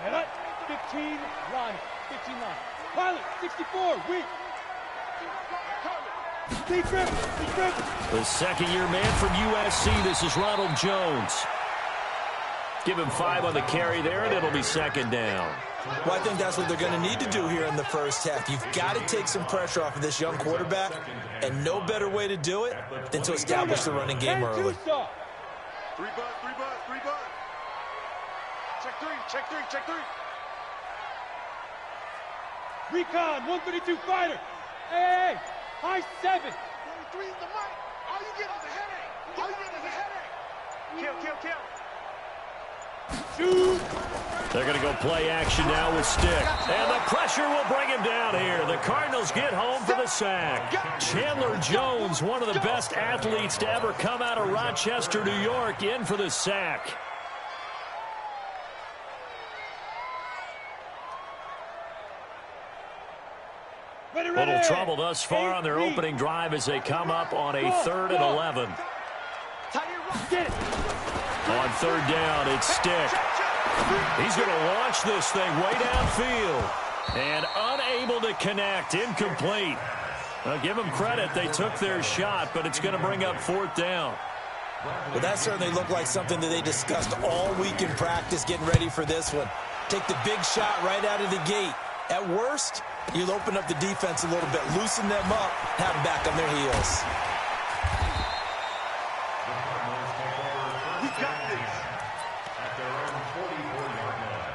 15 line. 15 line. Pilot, 64, weak. The second-year man from USC, this is Ronald Jones. Give him 5 on the carry there, and it'll be second down. Well, I think that's what they're going to need to do here in the first half. You've got to take some pressure off of this young quarterback, and no better way to do it than to establish the running game early. 3 bud. Check three. Recon, 132 fighter. Hey, high 7. 3 is the mic. All you get is a headache. Kill. Shoot. They're going to go play action now with Stick. And the pressure will bring him down here. The Cardinals get home for the sack. Chandler Jones, one of the best athletes to ever come out of Rochester, New York, in for the sack. Little trouble thus far on their opening drive as they come up on a 3rd and 11. On 3rd down, it's Stick. He's going to launch this thing way downfield. And unable to connect, incomplete. Now, give them credit, they took their shot, but it's going to bring up 4th down. Well, that certainly looked like something that they discussed all week in practice, getting ready for this one. Take the big shot right out of the gate. At worst, you'll open up the defense a little bit, loosen them up, have them back on their heels. We got this. At their own 44-yard line.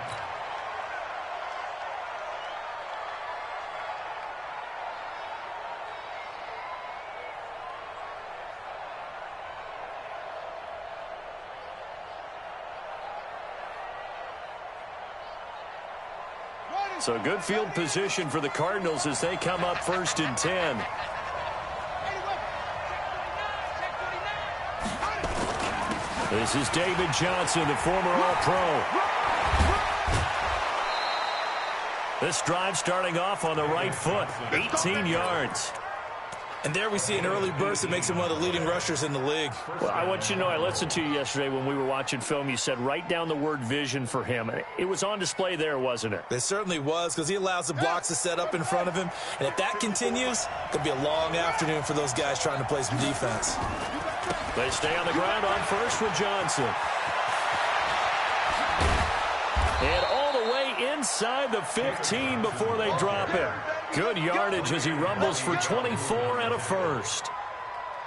So good field position for the Cardinals as they come up 1st and 10. This is David Johnson, the former All-Pro. This drive starting off on the right foot, 18 yards. And there we see an early burst that makes him one of the leading rushers in the league. Well, I want you to know, I listened to you yesterday when we were watching film. You said write down the word vision for him. It was on display there, wasn't it? It certainly was, because he allows the blocks to set up in front of him. And if that continues, it could be a long afternoon for those guys trying to play some defense. They stay on the ground on first with Johnson. And all the way inside the 15 before they drop him. Good yardage as he rumbles for 24 and a first.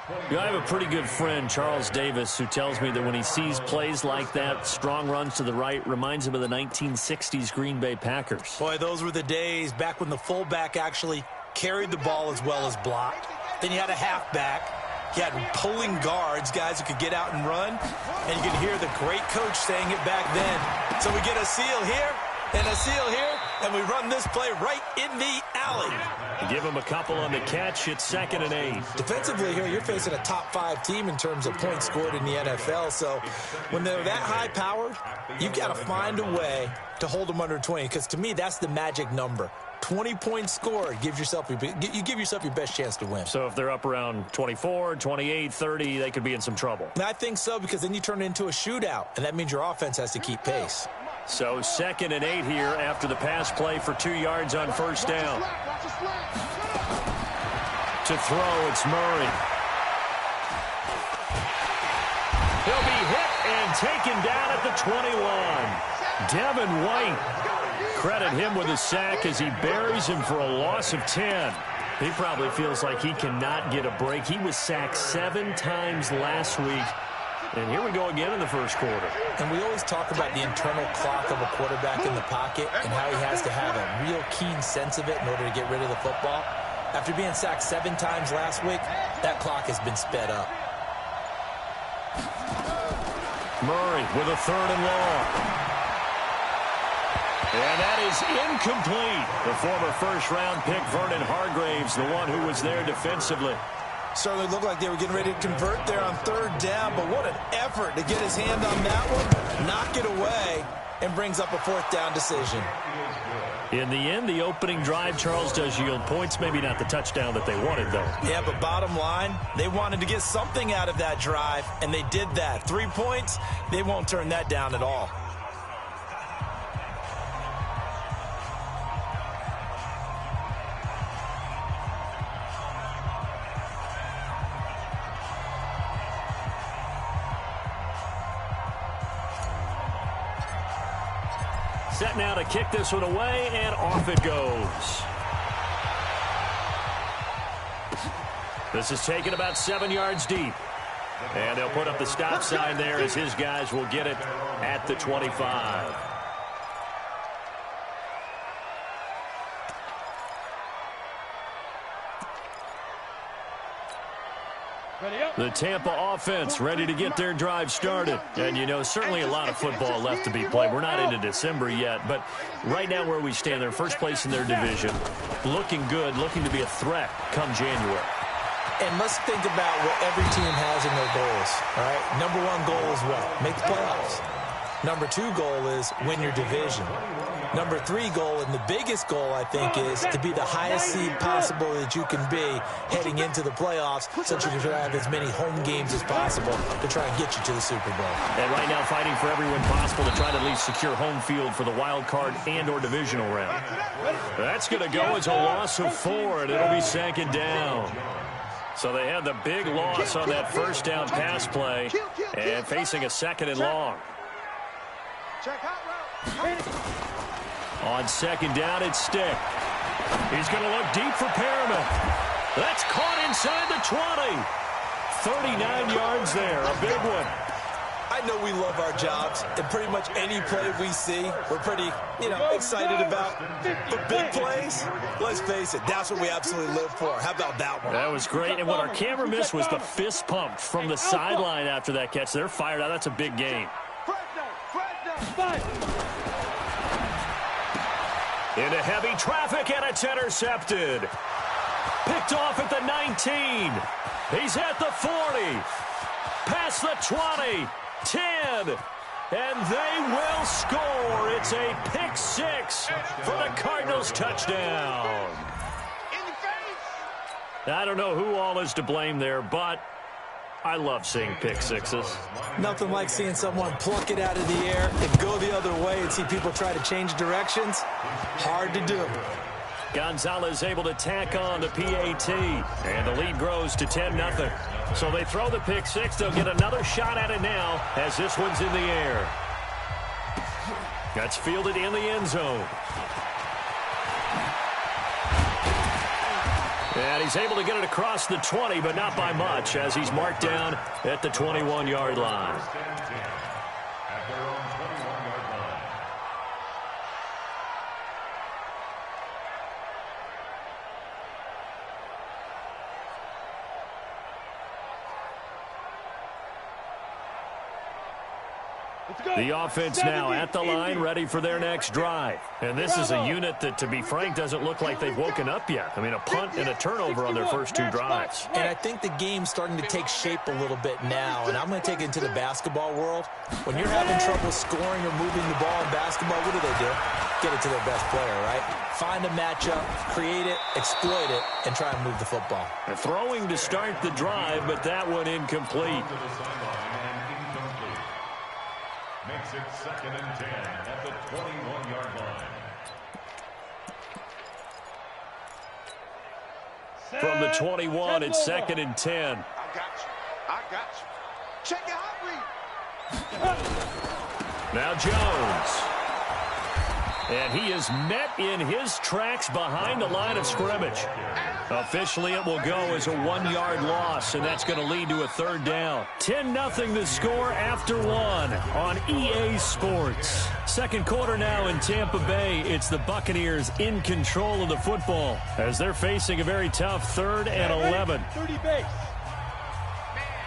I have a pretty good friend, Charles Davis, who tells me that when he sees plays like that, strong runs to the right, reminds him of the 1960s Green Bay Packers. Boy, those were the days back when the fullback actually carried the ball as well as blocked. Then you had a halfback. You had pulling guards, guys who could get out and run. And you could hear the great coach saying it back then. So we get a seal here and a seal here, and we run this play right in the alley. Give him a couple on the catch. It's 2nd and 8. Defensively here, you're facing a top 5 team in terms of points scored in the NFL. So when they're that high-powered, you've got to find a way to hold them under 20, because to me, that's the magic number. 20 points scored, you give yourself your best chance to win. So if they're up around 24, 28, 30, they could be in some trouble. And I think so, because then you turn it into a shootout, and that means your offense has to keep pace. So 2nd and 8 here after the pass play for 2 yards on 1st down. To throw, it's Murray. He'll be hit and taken down at the 21. Devin White. Credit him with a sack as he buries him for a loss of 10. He probably feels like he cannot get a break. He was sacked 7 times last week. And here we go again in the first quarter. And we always talk about the internal clock of a quarterback in the pocket and how he has to have a real keen sense of it in order to get rid of the football. After being sacked 7 times last week, that clock has been sped up. Murray with a 3rd and long. And that is incomplete. The former first-round pick, Vernon Hargraves, the one who was there defensively. Certainly looked like they were getting ready to convert there on 3rd down, but what an effort to get his hand on that one, knock it away, and brings up a 4th down decision. In the end, the opening drive, Charles, does yield points. Maybe not the touchdown that they wanted, though. Yeah, but bottom line, they wanted to get something out of that drive, and they did that. 3 points, they won't turn that down at all. Set now to kick this one away, and off it goes. This is taken about 7 yards deep. And they'll put up the stop sign there as his guys will get it at the 25. The Tampa offense ready to get their drive started. And, you know, certainly a lot of football left to be played. We're not into December yet, but right now where we stand, they're first place in their division. Looking good, looking to be a threat come January. And let's think about what every team has in their goals, all right? Number one goal is what? Make the playoffs. Number two goal is win your division. Number three goal, and the biggest goal, I think, is to be the highest seed possible that you can be heading into the playoffs so that you can have as many home games as possible to try and get you to the Super Bowl. And right now fighting for every win possible to try to at least secure home field for the wild card and or divisional round. That's going to go as a loss of 4, and it'll be second down. So they had the big loss on that first down pass play and facing a second and long. On second down, it's Stick. He's going to look deep for Perriman. That's caught inside the 20. 39 yards there, a big one. I know we love our jobs, and pretty much any play we see, we're pretty, excited about. But big plays, let's face it, that's what we absolutely live for. How about that one? That was great, and what our camera missed was the fist pump from the sideline after that catch. They're fired out. That's a big game. Into heavy traffic, and it's intercepted. Picked off at the 19. He's at the 40. Past the 20. 10. And they will score. It's a pick 6 for the Cardinals touchdown. I don't know who all is to blame there, but I love seeing pick sixes. Nothing like seeing someone pluck it out of the air and go the other way and see people try to change directions. Hard to do. Gonzalez able to tack on the PAT, and the lead grows to 10-0. So they throw the pick 6. They'll get another shot at it now as this one's in the air. That's fielded in the end zone. And he's able to get it across the 20, but not by much, as he's marked down at the 21-yard line. The offense now at the line, ready for their next drive. And this is a unit that, to be frank, doesn't look like they've woken up yet. I mean, a punt and a turnover on their first 2 drives. And I think the game's starting to take shape a little bit now. And I'm going to take it into the basketball world. When you're having trouble scoring or moving the ball in basketball, what do? Get it to their best player, right? Find a matchup, create it, exploit it, and try and move the football. They're throwing to start the drive, but that one incomplete. Makes it 2nd and 10 at the 21-yard line. From the 21, it's 2nd and 10. I got you. Check your hot read. Now Jones. And he is met in his tracks behind the line of scrimmage. Officially, it will go as a 1-yard loss, and that's going to lead to a 3rd down. 10-0 the score after 1 on EA Sports. Second quarter now in Tampa Bay. It's the Buccaneers in control of the football as they're facing a very tough 3rd and 11. 30 base. Man,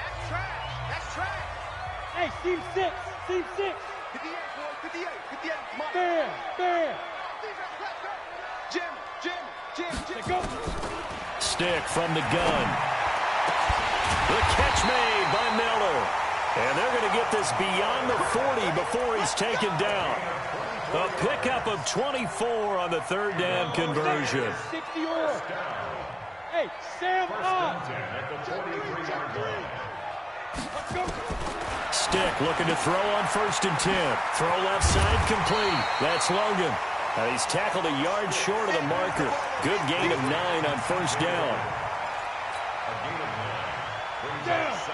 that's trash. That's trash. Hey, team 6. Team 6. 58, boy. 58. 58. Come on. Fair. Jim. Go. Stick from the gun. The catch made by Miller. And they're going to get this beyond the 40 before he's taken down. A pickup of 24 on the 3rd down conversion. 60 or. Hey, Sam up. Let's go. Stick looking to throw on 1st and 10. Throw left side complete. That's Logan. He's tackled a yard short of the marker. Good gain of 9 on 1st down. A gain of 9 brings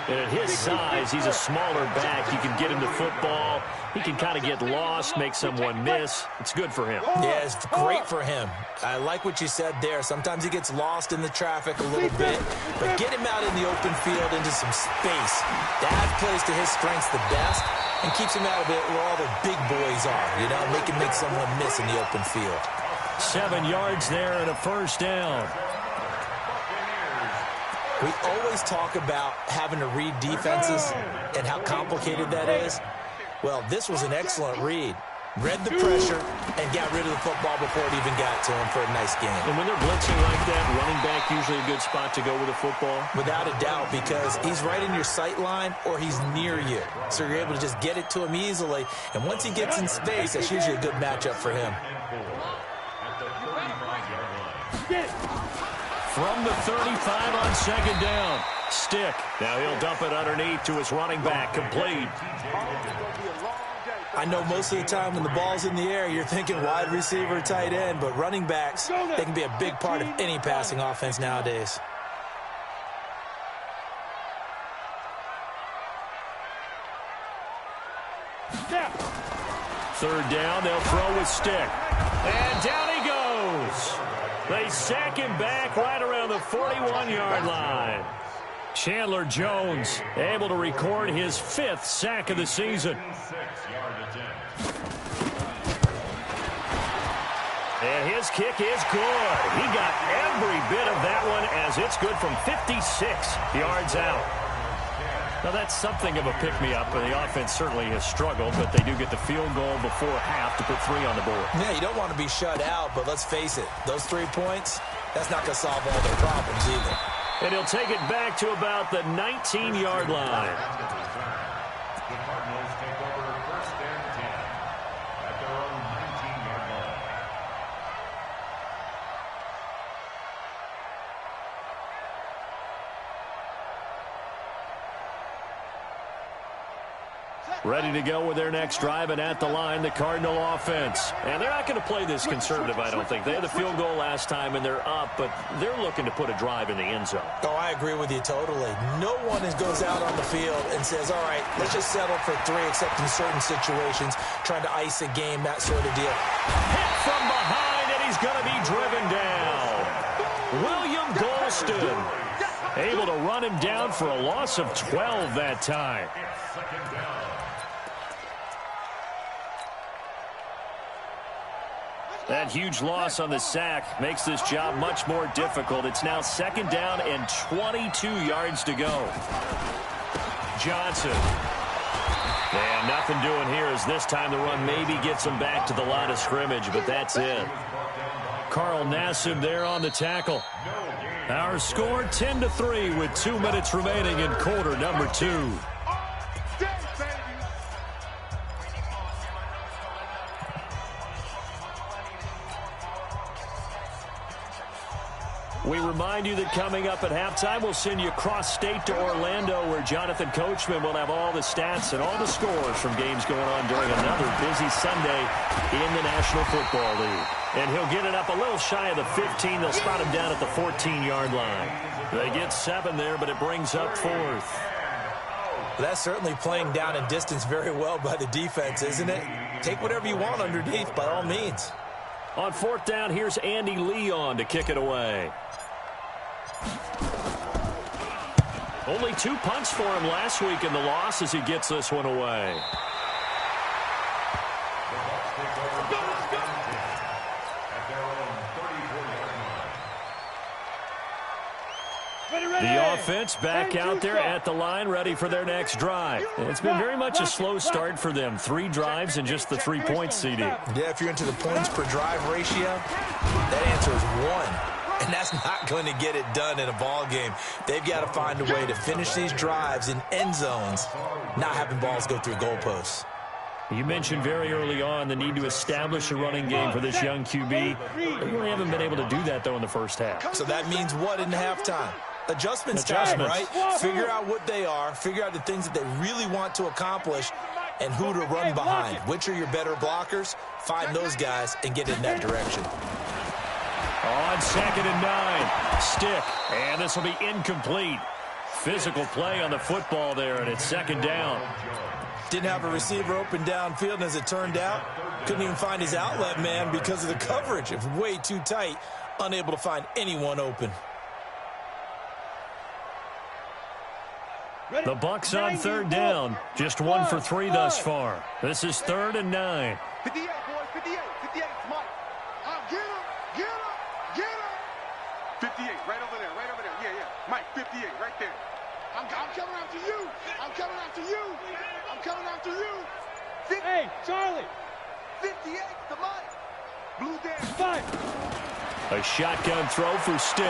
And at his size, he's a smaller back. You can get him the football. He can kind of get lost, make someone miss. It's good for him. Yeah, it's great for him. I like what you said there. Sometimes he gets lost in the traffic a little bit, but get him out in the open field into some space. That plays to his strengths the best and keeps him out of it where all the big boys are, you know, make someone miss in the open field. 7 yards there and a first down. We always talk about having to read defenses and how complicated that is. Well, this was an excellent read. Read the pressure and got rid of the football before it even got to him for a nice game. And when they're blitzing like that, running back usually a good spot to go with the football? Without a doubt, because he's right in your sight line or he's near you. So you're able to just get it to him easily. And once he gets in space, that's usually a good matchup for him. From the 35 on second down. Stick. Now he'll dump it underneath to his running back. Complete. I know most of the time when the ball's in the air, you're thinking wide receiver, tight end, but running backs, they can be a big part of any passing offense nowadays. Third down, they'll throw with Stick. And down he goes. They sack him back right around the 41-yard line. Chandler Jones able to record his 5th sack of the season. And his kick is good. He got every bit of that one as it's good from 56 yards out. Now, that's something of a pick-me-up, and the offense certainly has struggled, but they do get the field goal before half to put 3 on the board. Yeah, you don't want to be shut out, but let's face it, those 3 points, that's not going to solve all their problems either. And he'll take it back to about the 19-yard line. The Cardinals take over 1st and 10 at their own 19-yard line. Ready to go with their next drive, and at the line, the Cardinal offense. And they're not going to play this conservative, I don't think. They had the field goal last time, and they're up, but they're looking to put a drive in the end zone. Oh, I agree with you totally. No one goes out on the field and says, all right, let's just settle for 3, except in certain situations, trying to ice a game, that sort of deal. Hit from behind, and he's going to be driven down. William Golston able to run him down for a loss of 12 that time. That huge loss on the sack makes this job much more difficult. It's now 2nd down and 22 yards to go. Johnson. And nothing doing here as this time the run maybe gets him back to the line of scrimmage, but that's it. Carl Nassib there on the tackle. Our score 10-3 with 2 minutes remaining in quarter number 2. We remind you that coming up at halftime, we'll send you cross-state to Orlando, where Jonathan Coachman will have all the stats and all the scores from games going on during another busy Sunday in the National Football League. And he'll get it up a little shy of the 15. They'll spot him down at the 14-yard line. They get 7 there, but it brings up 4th. That's certainly playing down in distance very well by the defense, isn't it? Take whatever you want underneath, by all means. On 4th down, here's Andy Leon to kick it away. Only 2 punts for him last week in the loss as he gets this one away. The offense back out there at the line, ready for their next drive. It's been very much a slow start for them. 3 drives and just the 3 points, CD. Yeah, if you're into the points per drive ratio, that answer is 1. And that's not going to get it done in a ball game. They've got to find a way to finish these drives in end zones, not having balls go through goalposts. You mentioned very early on the need to establish a running game for this young QB. They really haven't been able to do that, though, in the first half. So that means what in the halftime? Adjustments time, right? Figure out what they are, figure out the things that they really want to accomplish, and who to run behind. Which are your better blockers? Find those guys and get in that direction. On 2nd and 9, Stick, and this will be incomplete. Physical play on the football there, and it's second down. Didn't have a receiver open downfield, and as it turned out, couldn't even find his outlet man because of the coverage. It was way too tight, unable to find anyone open. The Bucs on third down. Just 1 for 3 thus far. This is 3rd and 9. 58, boys, 58, 58, Mike. Get him, get him, get him. 58, right over there, yeah. Mike, 58, right there. I'm coming after you. I'm coming after you. I'm coming after you. 50, Hey, Charlie. 58 to Mike. Blue down. 5. A shotgun throw for Stick.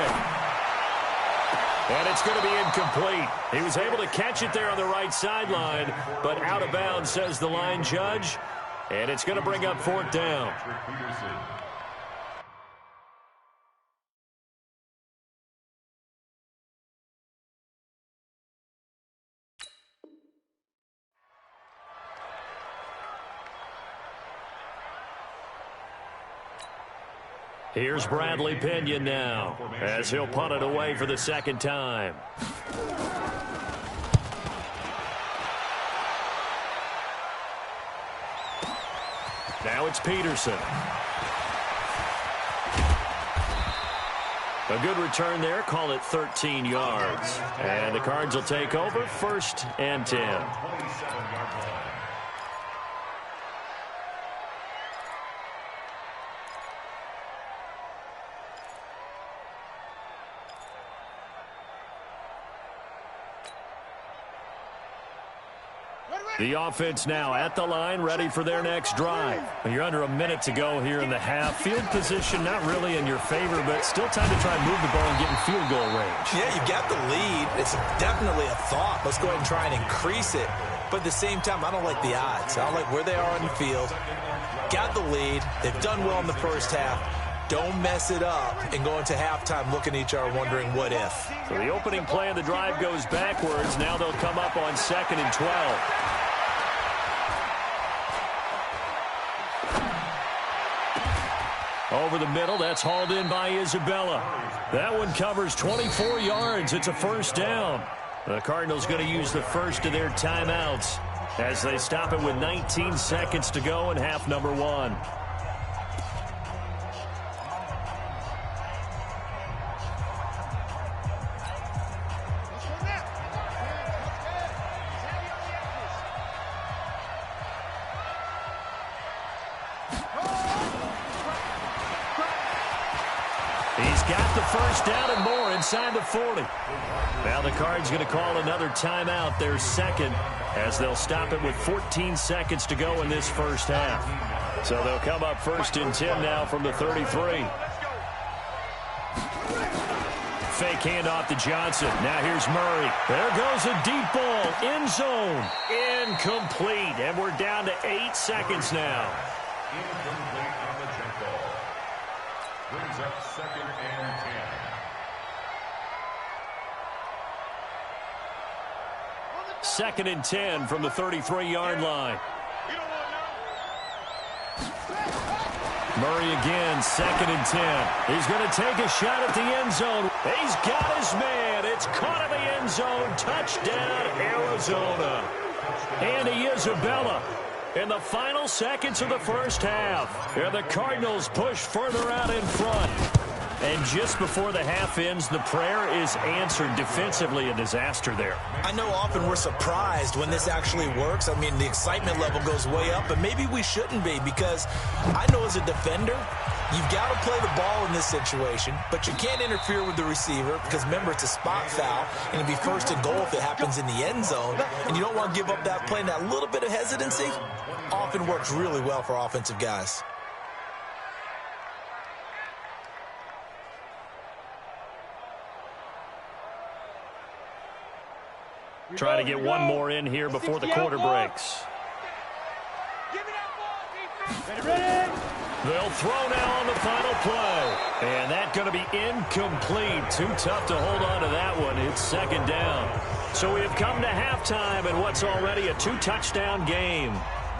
And it's going to be incomplete. He was able to catch it there on the right sideline, but out of bounds, says the line judge. And it's going to bring up 4th down. Here's Bradley Pinion now, as he'll punt it away for the second time. Now it's Peterson. A good return there, call it 13 yards. And the Cards will take over, 1st and 10. The offense now at the line, ready for their next drive. You're under a minute to go here in the half. Field position not really in your favor, but still time to try and move the ball and get in field goal range. Yeah, you got the lead. It's definitely a thought. Let's go ahead and try and increase it. But at the same time, I don't like the odds. I don't like where they are on the field. Got the lead. They've done well in the first half. Don't mess it up and go into halftime looking at each other wondering what if. So the opening play of the drive goes backwards. Now they'll come up on 2nd and 12. Over the middle, that's hauled in by Isabella. That one covers 24 yards. It's a 1st down. The Cardinals going to use the first of their timeouts as they stop it with 19 seconds to go in half number 1. He's got the 1st down and more inside the 40. Now the Cards going to call another timeout, their second, as they'll stop it with 14 seconds to go in this first half. So they'll come up 1st and 10 now from the 33. Fake handoff to Johnson. Now here's Murray. There goes a deep ball. End zone. Incomplete. And we're down to 8 seconds now. Incomplete on the jump ball. Brings up 2nd and 10. Second and 10 from the 33-yard line. Murray again, 2nd and 10. He's going to take a shot at the end zone. He's got his man. It's caught in the end zone. Touchdown, Arizona. Andy Isabella in the final seconds of the first half. And the Cardinals push further out in front. And just before the half ends, the prayer is answered. Defensively, a disaster there. I know often we're surprised when this actually works. I mean, the excitement level goes way up, but maybe we shouldn't be, because I know as a defender, you've got to play the ball in this situation, but you can't interfere with the receiver because, remember, it's a spot foul, and it'll be 1st and goal if it happens in the end zone, and you don't want to give up that play. And that little bit of hesitancy often works really well for offensive guys. Trying to get one more in here before the quarter breaks. Ready? They'll throw now on the final play. And that's going to be incomplete. Too tough to hold on to that one. It's 2nd down. So we have come to halftime in what's already a 2-touchdown game.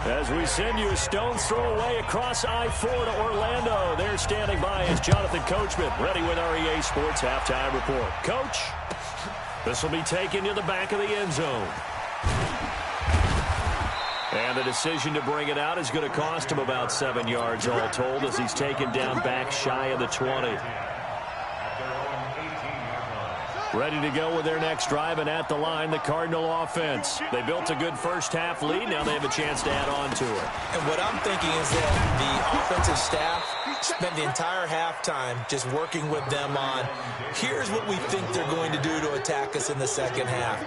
As we send you a stone's throw away across I-4 to Orlando. There standing by is Jonathan Coachman, ready with our EA Sports Halftime Report. Coach? This will be taken to the back of the end zone. And the decision to bring it out is going to cost him about 7 yards all told as he's taken down back shy of the 20. Ready to go with their next drive, and at the line, the Cardinal offense. They built a good first-half lead. Now they have a chance to add on to it. And what I'm thinking is that the offensive staff spent the entire halftime just working with them on, here's what we think they're going to do to attack us in the second half.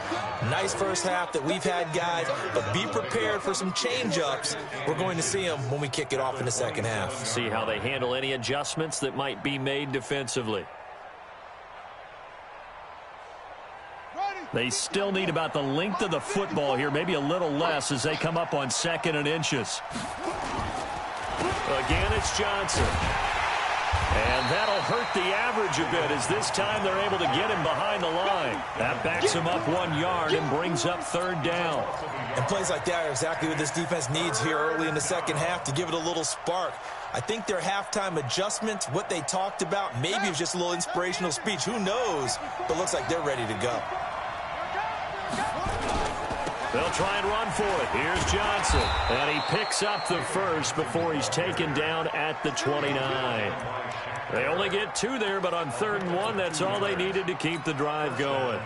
Nice first half that we've had, guys, but be prepared for some change-ups. We're going to see them when we kick it off in the second half. See how they handle any adjustments that might be made defensively. They still need about the length of the football here, maybe a little less as they come up on 2nd and inches. Again, it's Johnson. And that'll hurt the average a bit as this time they're able to get him behind the line. That backs him up 1 yard and brings up 3rd down. And plays like that are exactly what this defense needs here early in the second half to give it a little spark. I think their halftime adjustments, what they talked about, maybe it was just a little inspirational speech. Who knows? But looks like they're ready to go. They'll try and run for it. Here's Johnson. And he picks up the first before he's taken down at the 29. They only get 2 there, but on 3rd and 1, that's all they needed to keep the drive going.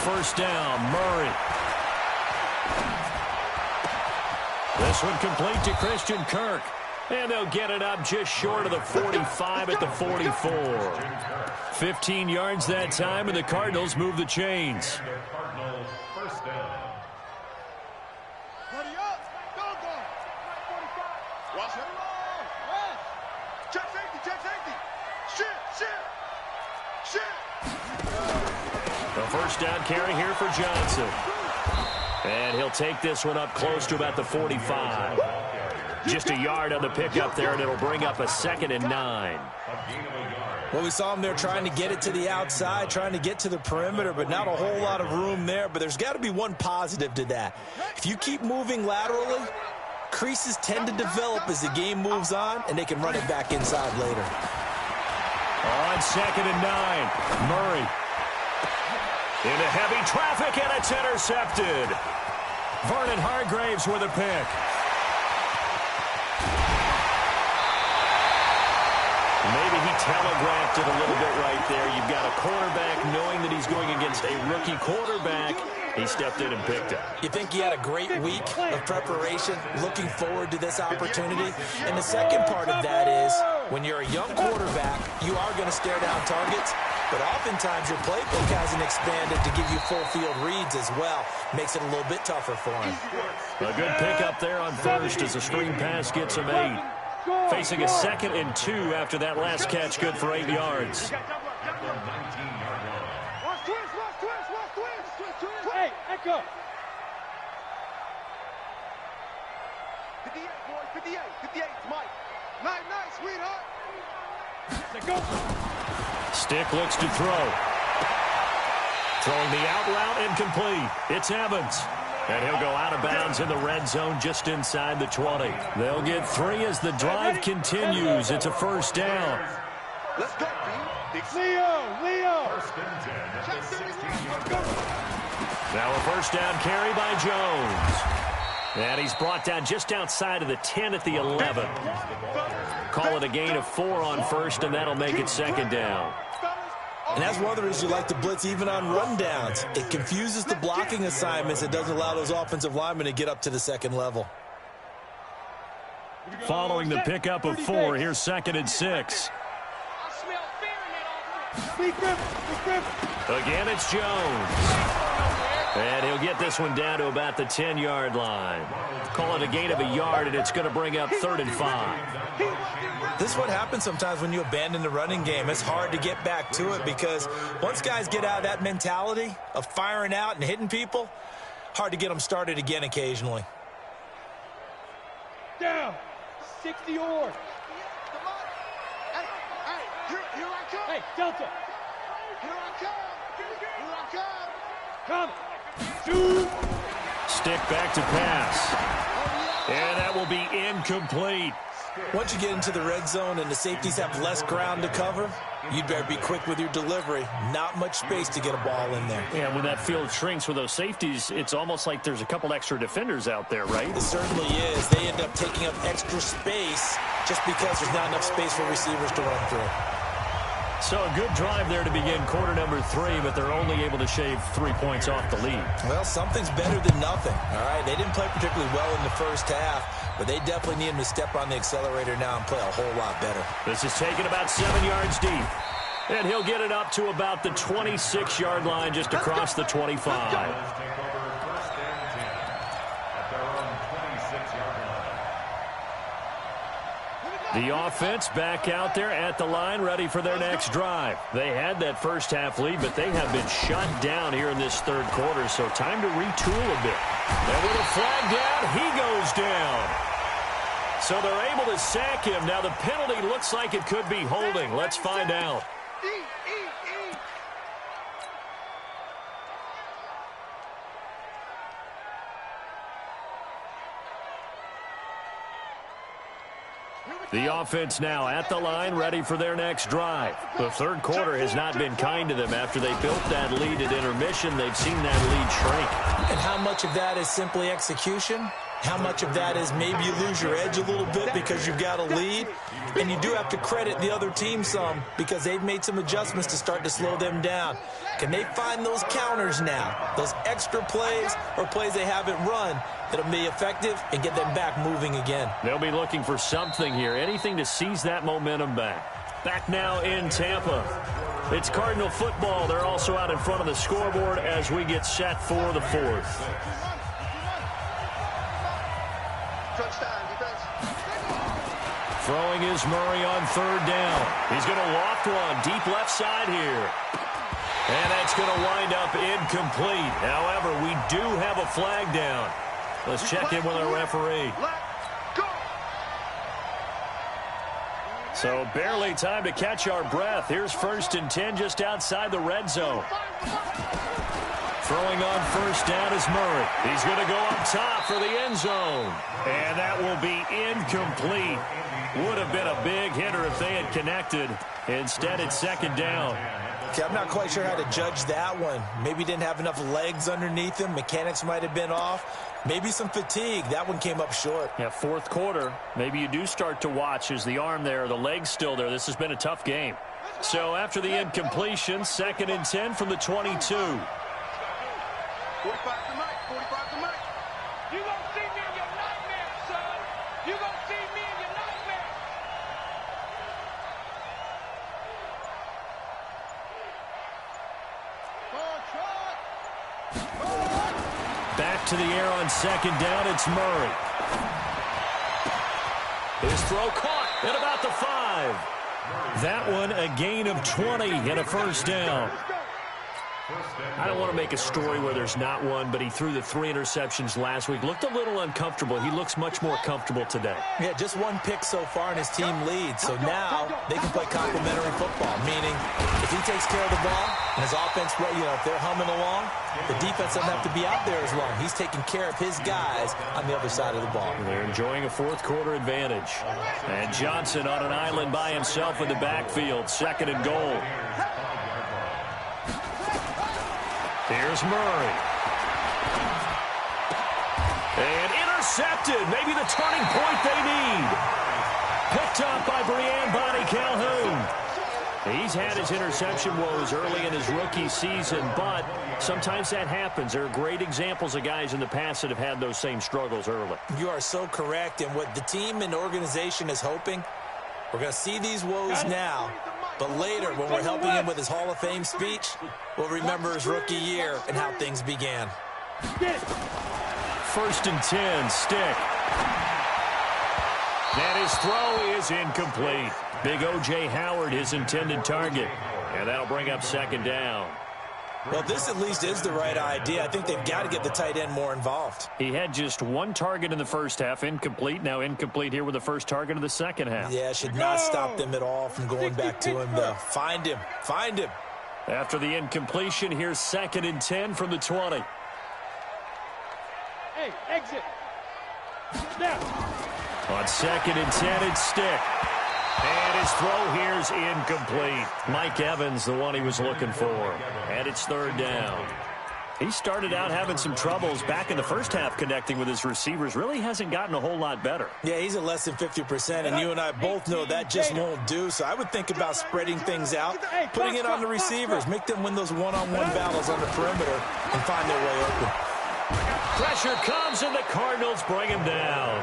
First down, Murray. This one complete to Christian Kirk. And they'll get it up just short of the 45 at the 44. 15 yards that time, and the Cardinals move the chains. Cardinals first down. Watch it. Check safety, check safety. Shit. A first down carry here for Johnson. And he'll take this one up close to about the 45. Just a yard on the pickup there, and it'll bring up a 2nd and 9. Well, we saw him there trying to get it to the outside, trying to get to the perimeter, but not a whole lot of room there. But there's got to be one positive to that. If you keep moving laterally, creases tend to develop as the game moves on, and they can run it back inside later. On 2nd and 9, Murray. Into heavy traffic, and it's intercepted. Vernon Hargraves with a pick. Maybe he telegraphed it a little bit right there. You've got a quarterback knowing that he's going against a rookie quarterback. He stepped in and picked it. You think he had a great week of preparation, looking forward to this opportunity? And the second part of that is, when you're a young quarterback, you are going to stare down targets, but oftentimes your playbook hasn't expanded to give you full field reads as well. Makes it a little bit tougher for him. A good pickup there on first as the screen pass gets him 8. Facing a 2nd and 2 after that last catch, good for 8 yards. Hey, echo. 58, boys, 58, 58, Mike. Nice, sweetheart. Let's go. Stick looks to throw. Throwing the out route incomplete. It's Evans. And he'll go out of bounds in the red zone just inside the 20. They'll get 3 as the drive continues. It's a first down. Let's go, B. Leo. First and 10 at the 16-yard line. Now a first down carry by Jones. And he's brought down just outside of the 10 at the 11. Call it a gain of 4 on first, and that'll make it 2nd down. And that's one of the reasons you like to blitz even on rundowns. It confuses the blocking assignments. It doesn't allow those offensive linemen to get up to the second level. Following the pickup of 4, here's 2nd and 6. Again, it's Jones. And he'll get this one down to about the 10-yard line. Call it a gain of a yard, and it's going to bring up 3rd and 5. This is what happens sometimes when you abandon the running game. It's hard to get back to it because once guys get out of that mentality of firing out and hitting people, hard to get them started again occasionally. Down. 60 or. Here I come. Hey, Delta. Here I come. Here I come. Come. Shoot. Stick back to pass. And that will be incomplete. Once you get into the red zone and the safeties have less ground to cover, you'd better be quick with your delivery. Not much space to get a ball in there. Yeah, when that field shrinks with those safeties, it's almost like there's a couple extra defenders out there, right? It certainly is. They end up taking up extra space just because there's not enough space for receivers to run through. So a good drive there to begin quarter number 3, but they're only able to shave 3 points off the lead. Well, something's better than nothing, all right? They didn't play particularly well in the first half, but they definitely need him to step on the accelerator now and play a whole lot better. This is taken about 7 yards deep. And he'll get it up to about the 26-yard line just across the 25. Take over first and 10 at their own 26-yard line. The offense back out there at the line, ready for their next drive. They had that first half lead, but they have been shut down here in this third quarter, so time to retool a bit. And with a flag down, he goes down. So they're able to sack him. Now the penalty looks like it could be holding. Let's find out. The offense now at the line, ready for their next drive. The third quarter has not been kind to them. After they built that lead at intermission, they've seen that lead shrink. And how much of that is simply execution? How much of that is maybe you lose your edge a little bit because you've got a lead? And you do have to credit the other team some because they've made some adjustments to start to slow them down. Can they find those counters now, those extra plays or plays they haven't run that'll be effective and get them back moving again? They'll be looking for something here, anything to seize that momentum back. Back now in Tampa. It's Cardinal football. They're also out in front of the scoreboard as we get set for the fourth. Throwing is Murray on third down. He's going to loft one deep left side here. And that's going to wind up incomplete. However, we do have a flag down. Let's check in with our referee. So barely time to catch our breath. Here's 1st and 10 just outside the red zone. Throwing on first down is Murray. He's going to go up top for the end zone. And that will be incomplete. Would have been a big hitter if they had connected. Instead, it's second down. Okay, I'm not quite sure how to judge that one. Maybe didn't have enough legs underneath him. Mechanics might have been off. Maybe some fatigue. That one came up short. Yeah, fourth quarter. Maybe you do start to watch as the arm there, the leg's still there. This has been a tough game. So after the incompletion, 2nd and 10 from the 22. 45 to Mike. 45 to Mike. You gonna see me in your nightmare, son. You gonna see me in your nightmare. Back to the air on second down, it's Murray. His throw caught at about the 5. That one a gain of 20 and a first down. I don't want to make a story where there's not one, but he threw the 3 interceptions last week. Looked a little uncomfortable. He looks much more comfortable today. Yeah, just one pick so far and his team leads. So now they can play complementary football, meaning if he takes care of the ball and his offense, if they're humming along, the defense doesn't have to be out there as long. He's taking care of his guys on the other side of the ball. They're enjoying a fourth quarter advantage. And Johnson on an island by himself in the backfield. 2nd and goal. Here's Murray. And intercepted. Maybe the turning point they need. Picked up by Brian Bonnie Calhoun. He's had his interception woes early in his rookie season, but sometimes that happens. There are great examples of guys in the past that have had those same struggles early. You are so correct. And what the team and organization is hoping, we're going to see these woes now. But later, when we're helping him with his Hall of Fame speech, we'll remember his rookie year and how things began. 1st and 10, Stick. And his throw is incomplete. Big O.J. Howard, his intended target. And that'll bring up second down. Well, this at least is the right idea. I think they've got to get the tight end more involved. He had just one target in the first half, incomplete. Now incomplete here with the first target of the second half. Yeah, should not stop them at all from going back to him, though. Find him. Find him. After the incompletion, here's 2nd and 10 from the 20. Hey, exit. Now. On 2nd and 10, it's Stick. And his throw here's incomplete. Mike Evans, the one he was looking for. And it's 3rd down. He started out having some troubles back in the first half connecting with his receivers. Really hasn't gotten a whole lot better. Yeah, he's at less than 50%, and you and I both know that just won't do. So I would think about spreading things out, putting it on the receivers, make them win those one-on-one battles on the perimeter and find their way open. Pressure comes, and the Cardinals bring him down.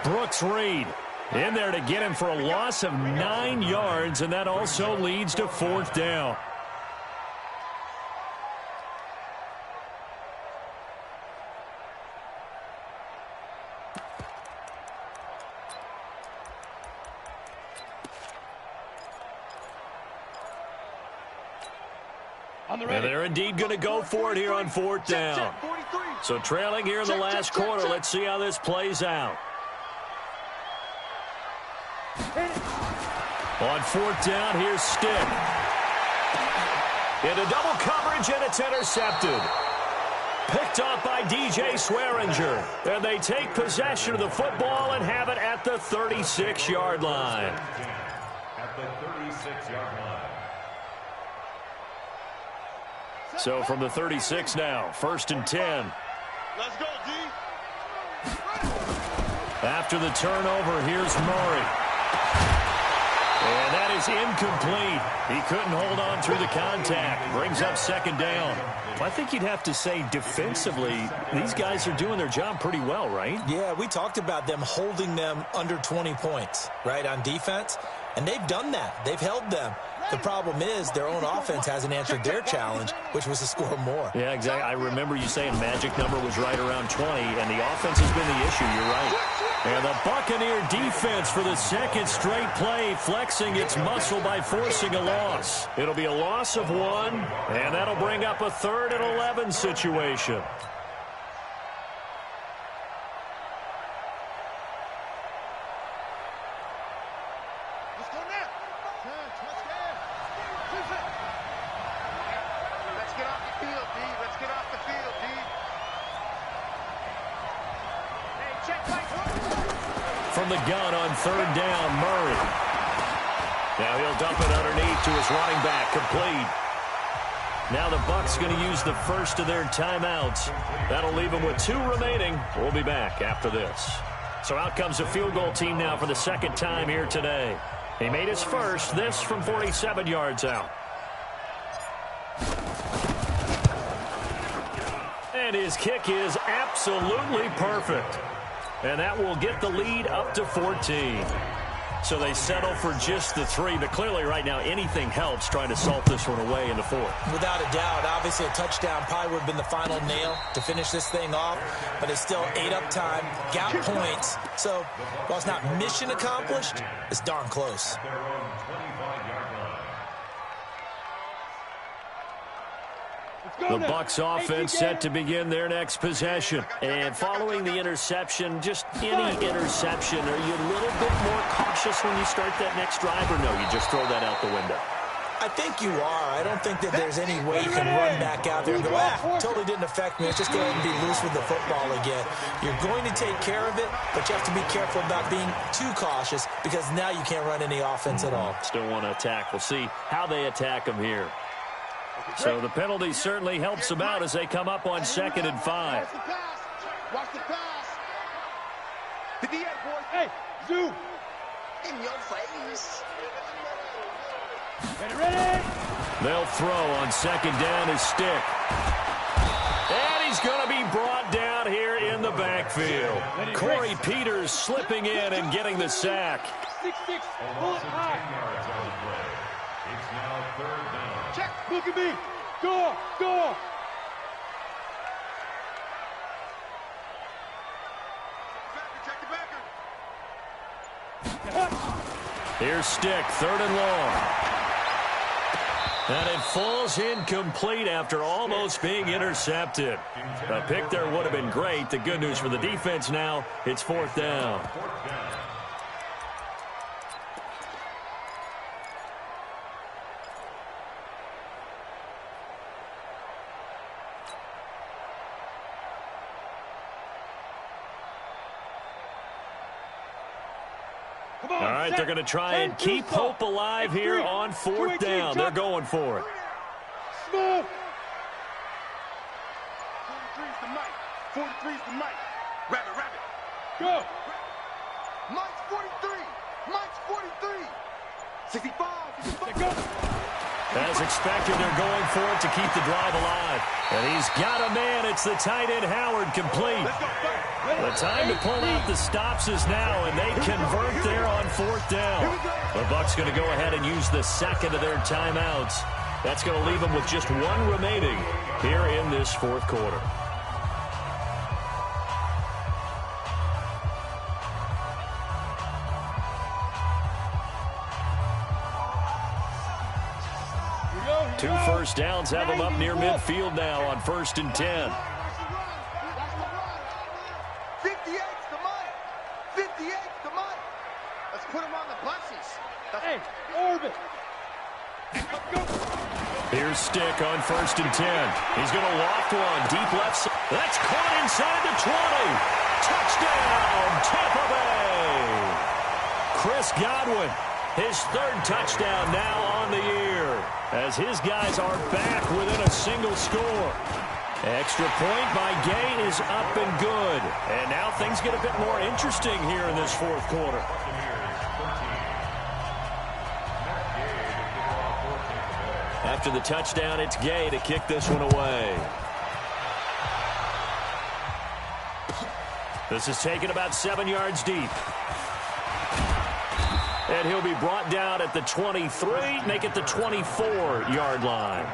Brooks Reed in there to get him for a loss of 9 yards, and that also leads to 4th down. And they're indeed going to go for it here on 4th down. So trailing here in the last quarter. Let's see how this plays out. On 4th down, here's Stick. Into double coverage, and it's intercepted. Picked off by DJ Swearinger. And they take possession of the football and have it at the 36-yard line. At the 36-yard line. So from the 36 now, 1st and 10. Let's go, D. After the turnover, here's Murray. And that is incomplete. He couldn't hold on through the contact. Brings up 2nd down. I think you'd have to say defensively, these guys are doing their job pretty well, right? Yeah, we talked about them holding them under 20 points, right, on defense. And they've done that. They've held them. The problem is their own offense hasn't answered their challenge, which was to score more. Yeah, exactly. I remember you saying magic number was right around 20, and the offense has been the issue. You're right. And the Buccaneer defense for the 2nd straight play, flexing its muscle by forcing a loss. It'll be a loss of 1, and that'll bring up a 3rd and 11 situation. From the gun on 3rd down, Murray. Now he'll dump it underneath to his running back, complete. Now the Bucs going to use the first of their timeouts. That'll leave them with 2 remaining. We'll be back after this. So out comes a field goal team now for the 2nd time here today. He made his first, this from 47 yards out. And his kick is absolutely perfect. And that will get the lead up to 14. So they settle for just the 3. But clearly right now anything helps trying to salt this one away in the 4th. Without a doubt, obviously a touchdown probably would have been the final nail to finish this thing off. But it's still 8 up time, got points. So while it's not mission accomplished, it's darn close. The Bucs offense set to begin their next possession. And following the interception, just any interception, are you a little bit more cautious when you start that next drive, or no, you just throw that out the window? I think you are. I don't think that there's any way you can run back out there and go, totally didn't affect me. Let's just go ahead and be loose with the football again. You're going to take care of it, but you have to be careful about being too cautious because now you can't run any offense at all. Still want to attack. We'll see how they attack them here. So the penalty certainly helps them out as they come up on 2nd and 5. Watch the pass. To the end, boys. Hey, zoom. In your face. Ready? They'll throw on 2nd down his Stick. And he's going to be brought down here in the backfield. Corey Peters slipping in and getting the sack. 6-6. Pull it high. It's now 3rd down. Check. Look at me. Go. Go. Check the backer. Here's Stick, 3rd and long. And it falls incomplete after almost being intercepted. A pick there would have been great. The good news for the defense now, it's 4th down. All right, they're going to try and keep hope alive here on 4th down. They're going for it. Smooth. 43's the mic. 43's the mic. Rabbit. Go. Mike's 43. Mike's 43. 65. 65. Go. As expected, they're going for it to keep the drive alive. And he's got a man. It's the tight end, Howard, complete. The time to pull out the stops is now, and they convert there on 4th down. The Bucs going to go ahead and use the second of their timeouts. That's going to leave them with just one remaining here in this 4th quarter. Two first downs have them up near midfield now on 1st and 10. 58's the mic. 58's the mic. Let's put him on the buses. Hey, orbit. Here's Stick on 1st and 10. He's going to loft one deep left side. That's caught inside the 20. Touchdown, Tampa Bay. Chris Godwin, his 3rd touchdown now on the year, as his guys are back within a single score. Extra point by Gay is up and good. And now things get a bit more interesting here in this 4th quarter. After the touchdown, it's Gay to kick this one away. This is taken about 7 yards deep. And he'll be brought down at the 23, make it the 24-yard line.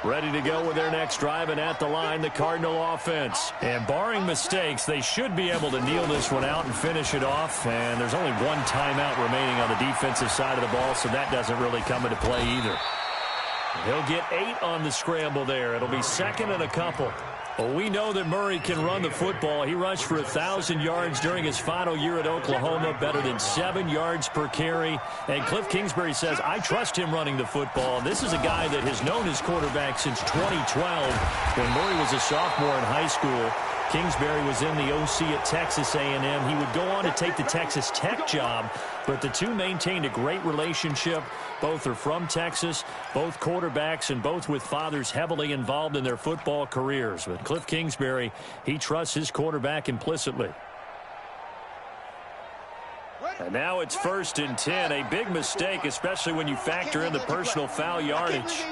Ready to go with their next drive, and at the line, the Cardinal offense. And barring mistakes, they should be able to kneel this one out and finish it off. And there's only one timeout remaining on the defensive side of the ball, so that doesn't really come into play either. He'll get 8 on the scramble there. It'll be 2nd and a couple. Well, we know that Murray can run the football. He rushed for 1,000 yards during his final year at Oklahoma, better than 7 yards per carry. And Cliff Kingsbury says, I trust him running the football. And this is a guy that has known his quarterback since 2012 when Murray was a sophomore in high school. Kingsbury was in the OC at Texas A&M. He would go on to take the Texas Tech job, but the two maintained a great relationship. Both are from Texas, both quarterbacks, and both with fathers heavily involved in their football careers. But Cliff Kingsbury, he trusts his quarterback implicitly. And now it's 1st and 10. A big mistake, especially when you factor in the personal foul yardage.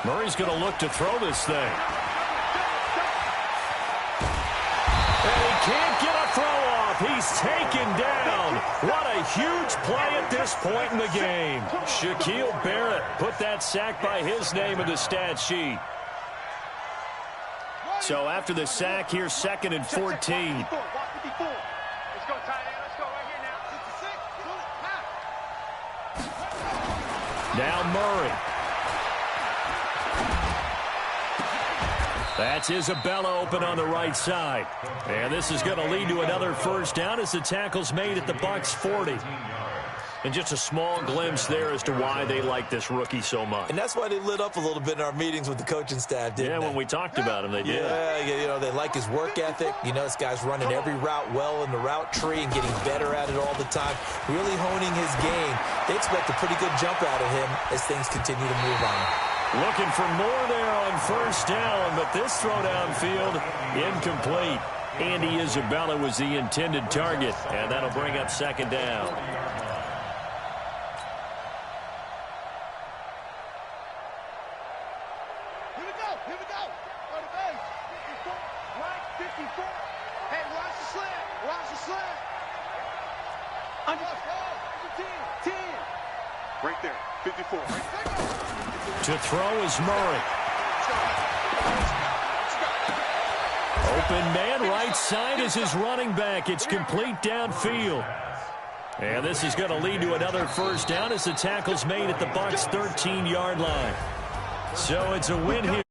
Murray's going to look to throw this thing. And he can't get a throw off. He's taken down. What a huge play at this point in the game. Shaquille Barrett put that sack by his name in the stat sheet. So after the sack, here's 2nd and 14. Let's go, tight end. Let's go right here now. Now Murray. That's Isabella open on the right side. And this is going to lead to another first down as the tackle's made at the Bucs 40. And just a small glimpse there as to why they like this rookie so much. And that's why they lit up a little bit in our meetings with the coaching staff, didn't they? Yeah, when we talked about him, they did. Yeah, you know, they like his work ethic. You know, this guy's running every route well in the route tree and getting better at it all the time, really honing his game. They expect a pretty good jump out of him as things continue to move on. Looking for more there on first down, but this throw downfield incomplete. Andy Isabella was the intended target, and that'll bring up 2nd down. Here we go. Go to base. 54. Right, 54. Hey, watch the slant. Under 10. Right there. 54. Right there. To throw is Murray. Open man right side is his running back. It's complete downfield. And this is going to lead to another first down as the tackle's made at the Bucs' 13-yard line. So it's a win here.